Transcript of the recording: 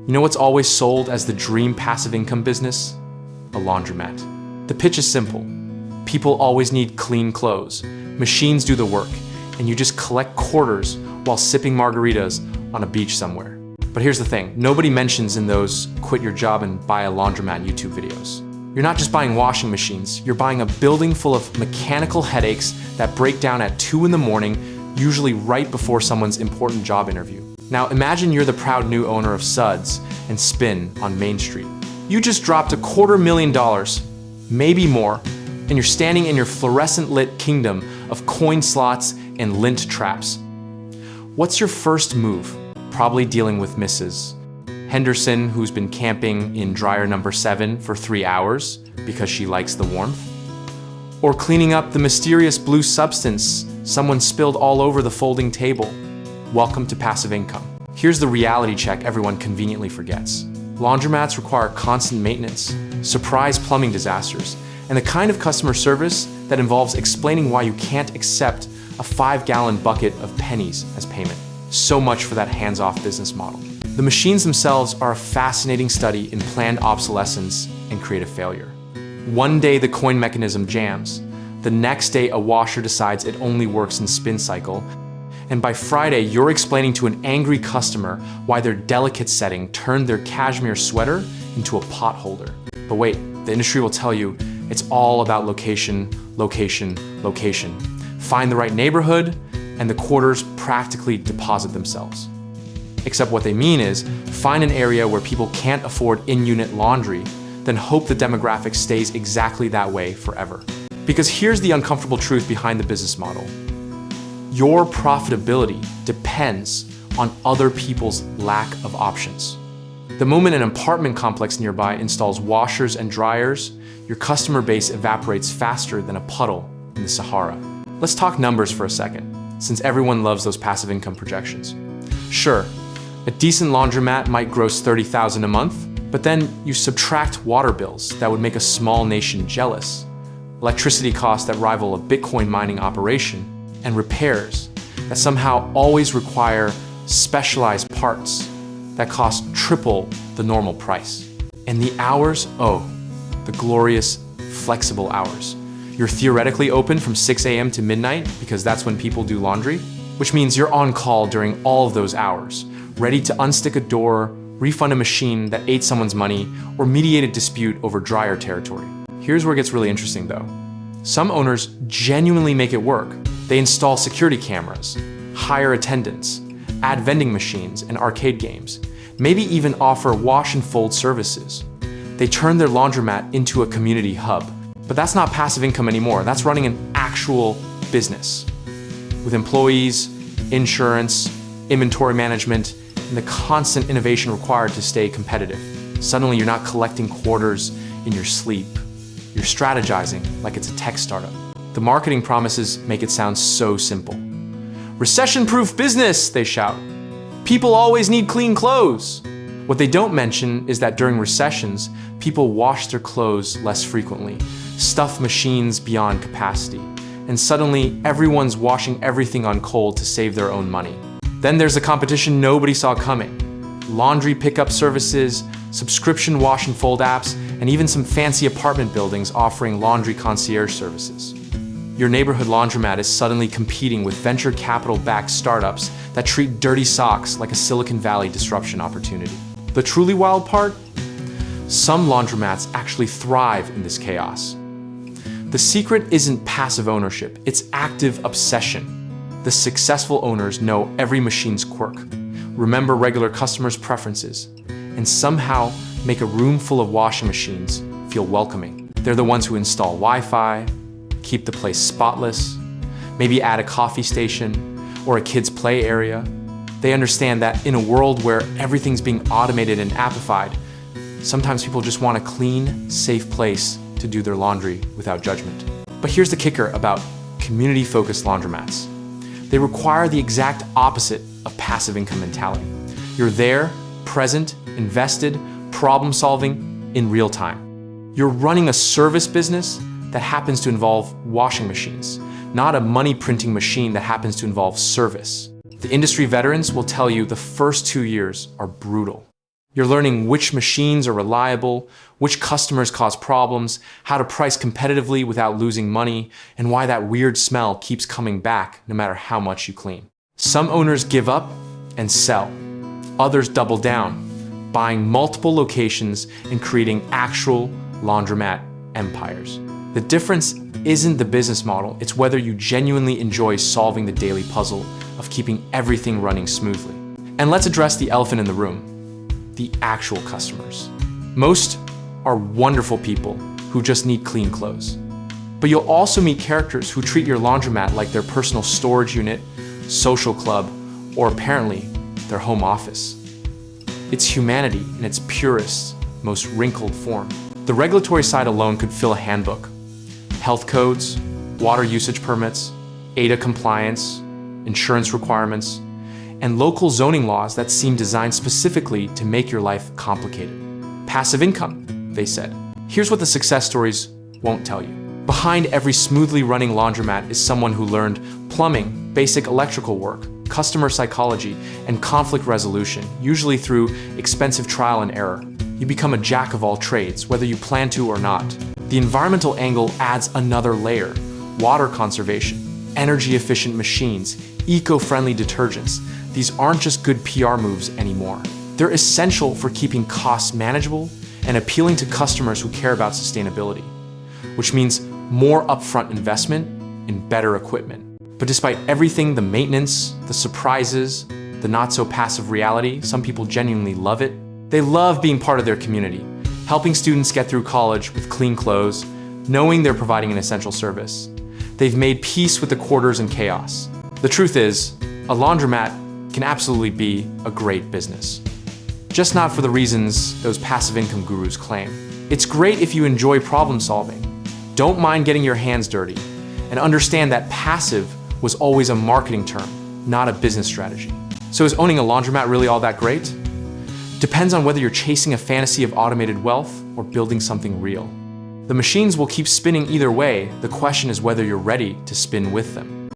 You know what's always sold as the dream passive income business? A laundromat. The pitch is simple. People always need clean clothes. Machines do the work, and you just collect quarters while sipping margaritas on a beach somewhere. But here's the thing, nobody mentions in those quit your job and buy a laundromat YouTube videos. You're not just buying washing machines, you're buying a building full of mechanical headaches that break down at 2 in the morning, usually right before someone's important job interview. Now imagine you're the proud new owner of Suds and Spin on Main Street. You just dropped $250,000, maybe more, and you're standing in your fluorescent lit kingdom of coin slots and lint traps. What's your first move? Probably dealing with Mrs. Henderson, who's been camping in dryer number 7 for 3 hours because she likes the warmth. Or cleaning up the mysterious blue substance someone spilled all over the folding table. Welcome to passive income. Here's the reality check everyone conveniently forgets. Laundromats require constant maintenance, surprise plumbing disasters, and the kind of customer service that involves explaining why you can't accept a 5-gallon bucket of pennies as payment. So much for that hands-off business model. The machines themselves are a fascinating study in planned obsolescence and creative failure. One day the coin mechanism jams, the next day a washer decides it only works in spin cycle, and by Friday you're explaining to an angry customer why their delicate setting turned their cashmere sweater into a pot holder. But wait, the industry will tell you it's all about location, location, location. Find the right neighborhood, and the quarters practically deposit themselves. Except what they mean is, find an area where people can't afford in-unit laundry, then hope the demographic stays exactly that way forever. Because here's the uncomfortable truth behind the business model. Your profitability depends on other people's lack of options. The moment an apartment complex nearby installs washers and dryers, your customer base evaporates faster than a puddle in the Sahara. Let's talk numbers for a second, since everyone loves those passive income projections. Sure, a decent laundromat might gross $30,000 a month, but then you subtract water bills that would make a small nation jealous, electricity costs that rival a Bitcoin mining operation, and repairs that somehow always require specialized parts that cost triple the normal price. And the hours, oh, the glorious flexible hours. You're theoretically open from 6 a.m. to midnight because that's when people do laundry, which means you're on call during all of those hours, ready to unstick a door, refund a machine that ate someone's money, or mediate a dispute over dryer territory. Here's where it gets really interesting though. Some owners genuinely make it work. They install security cameras, hire attendants, add vending machines and arcade games, maybe even offer wash and fold services. They turn their laundromat into a community hub. But that's not passive income anymore. That's running an actual business with employees, insurance, inventory management, and the constant innovation required to stay competitive. Suddenly you're not collecting quarters in your sleep. You're strategizing like it's a tech startup. The marketing promises make it sound so simple. Recession-proof business, they shout. People always need clean clothes. What they don't mention is that during recessions, people wash their clothes less frequently, stuff machines beyond capacity, and suddenly everyone's washing everything on cold to save their own money. Then there's a competition nobody saw coming. Laundry pickup services, subscription wash and fold apps, and even some fancy apartment buildings offering laundry concierge services. Your neighborhood laundromat is suddenly competing with venture capital-backed startups that treat dirty socks like a Silicon Valley disruption opportunity. The truly wild part? Some laundromats actually thrive in this chaos. The secret isn't passive ownership, it's active obsession. The successful owners know every machine's quirk, remember regular customers' preferences, and somehow make a room full of washing machines feel welcoming. They're the ones who install Wi-Fi, keep the place spotless, maybe add a coffee station or a kids' play area. They understand that in a world where everything's being automated and appified, sometimes people just want a clean, safe place to do their laundry without judgment. But here's the kicker about community-focused laundromats. They require the exact opposite of passive income mentality. You're there, present, invested, problem-solving in real time. You're running a service business that happens to involve washing machines, not a money-printing machine that happens to involve service. The industry veterans will tell you the first 2 years are brutal. You're learning which machines are reliable, which customers cause problems, how to price competitively without losing money, and why that weird smell keeps coming back no matter how much you clean. Some owners give up and sell. Others double down, buying multiple locations and creating actual laundromat empires. The difference isn't the business model, it's whether you genuinely enjoy solving the daily puzzle of keeping everything running smoothly. And let's address the elephant in the room. The actual customers. Most are wonderful people who just need clean clothes. But you'll also meet characters who treat your laundromat like their personal storage unit, social club, or apparently their home office. It's humanity in its purest, most wrinkled form. The regulatory side alone could fill a handbook. Health codes, water usage permits, ADA compliance, insurance requirements, and local zoning laws that seem designed specifically to make your life complicated. Passive income, they said. Here's what the success stories won't tell you. Behind every smoothly running laundromat is someone who learned plumbing, basic electrical work, customer psychology, and conflict resolution, usually through expensive trial and error. You become a jack of all trades, whether you plan to or not. The environmental angle adds another layer: water conservation, energy-efficient machines, eco-friendly detergents. These aren't just good PR moves anymore. They're essential for keeping costs manageable and appealing to customers who care about sustainability, which means more upfront investment in better equipment. But despite everything, the maintenance, the surprises, the not-so-passive reality, some people genuinely love it. They love being part of their community, helping students get through college with clean clothes, knowing they're providing an essential service. They've made peace with the quarters and chaos. The truth is, a laundromat can absolutely be a great business. Just not for the reasons those passive income gurus claim. It's great if you enjoy problem solving, don't mind getting your hands dirty, and understand that passive was always a marketing term, not a business strategy. So is owning a laundromat really all that great? Depends on whether you're chasing a fantasy of automated wealth or building something real. The machines will keep spinning either way, the question is whether you're ready to spin with them.